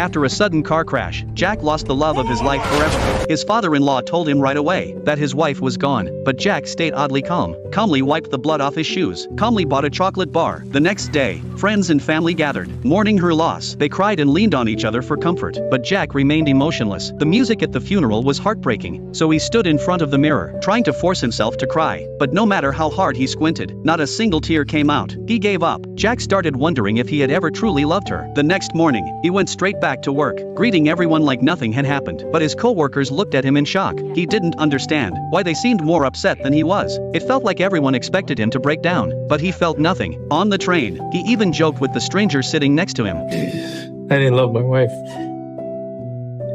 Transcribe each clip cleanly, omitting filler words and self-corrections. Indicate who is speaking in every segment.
Speaker 1: After a sudden car crash, Jack lost the love of his life forever. His father-in-law told him right away that his wife was gone, but Jack stayed oddly calm, calmly wiped the blood off his shoes, calmly bought a chocolate bar. The next day, friends and family gathered, mourning her loss. They cried and leaned on each other for comfort, but Jack remained emotionless. The music at the funeral was heartbreaking, so he stood in front of the mirror, trying to force himself to cry, but no matter how hard he squinted, not a single tear came out. He gave up. Jack started wondering if he had ever truly loved her. The next morning, he went straight back to work, greeting everyone like nothing had happened, but his co-workers looked at him in shock. He didn't understand why they seemed more upset than he was. It felt like everyone expected him to break down, but he felt nothing. On the train, he even joked with the stranger sitting next to him.
Speaker 2: I didn't love my wife.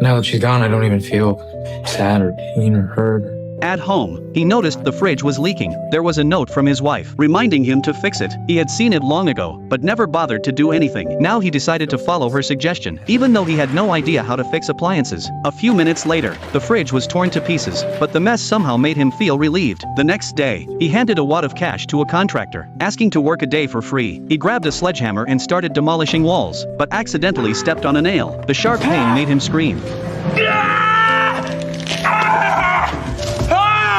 Speaker 2: Now that she's gone, I don't even feel sad or pain or hurt.
Speaker 1: At home, he noticed the fridge was leaking. There was a note from his wife, reminding him to fix it. He had seen it long ago, but never bothered to do anything. Now he decided to follow her suggestion, even though he had no idea how to fix appliances. A few minutes later, the fridge was torn to pieces, but the mess somehow made him feel relieved. The next day, he handed a wad of cash to a contractor, asking to work a day for free. He grabbed a sledgehammer and started demolishing walls, but accidentally stepped on a nail. The sharp pain made him scream.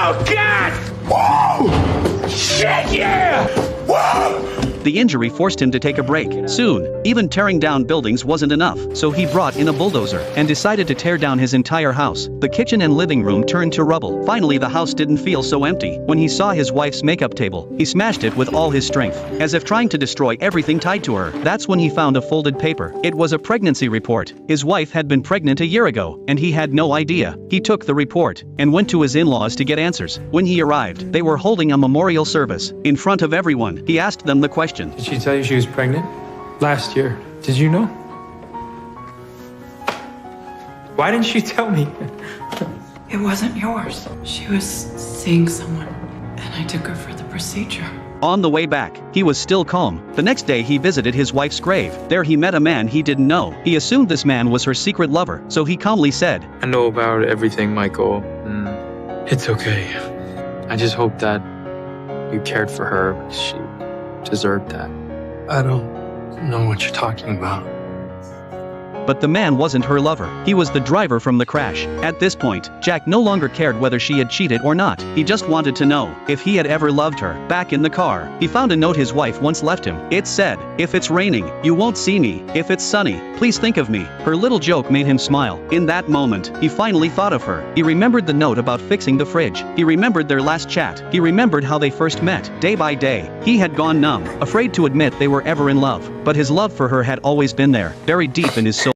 Speaker 3: Oh, God! Whoa! Shit, yeah! Whoa!
Speaker 1: The injury forced him to take a break. Soon, even tearing down buildings wasn't enough, so he brought in a bulldozer and decided to tear down his entire house. The kitchen and living room turned to rubble. Finally, the house didn't feel so empty. When he saw his wife's makeup table, he smashed it with all his strength, as if trying to destroy everything tied to her. That's when he found a folded paper. It was a pregnancy report. His wife had been pregnant a year ago, and he had no idea. He took the report and went to his in-laws to get answers. When he arrived, they were holding a memorial service. In front of everyone, he asked them the question.
Speaker 2: Did she tell you she was pregnant? Last year. Did you know? Why didn't she tell me?
Speaker 4: It wasn't yours. She was seeing someone, and I took her for the procedure.
Speaker 1: On the way back, he was still calm. The next day he visited his wife's grave. There he met a man he didn't know. He assumed this man was her secret lover, so he calmly said,
Speaker 2: I know about everything, Michael. It's okay. I just hope that you cared for her. She deserved that.
Speaker 5: I don't know what you're talking about.
Speaker 1: But the man wasn't her lover. He was the driver from the crash. At this point, Jack no longer cared whether she had cheated or not. He just wanted to know if he had ever loved her. Back in the car, he found a note his wife once left him. It said, "If it's raining, you won't see me. If it's sunny, please think of me." Her little joke made him smile. In that moment, he finally thought of her. He remembered the note about fixing the fridge. He remembered their last chat. He remembered how they first met. Day by day, he had gone numb, afraid to admit they were ever in love. But his love for her had always been there, buried deep in his soul.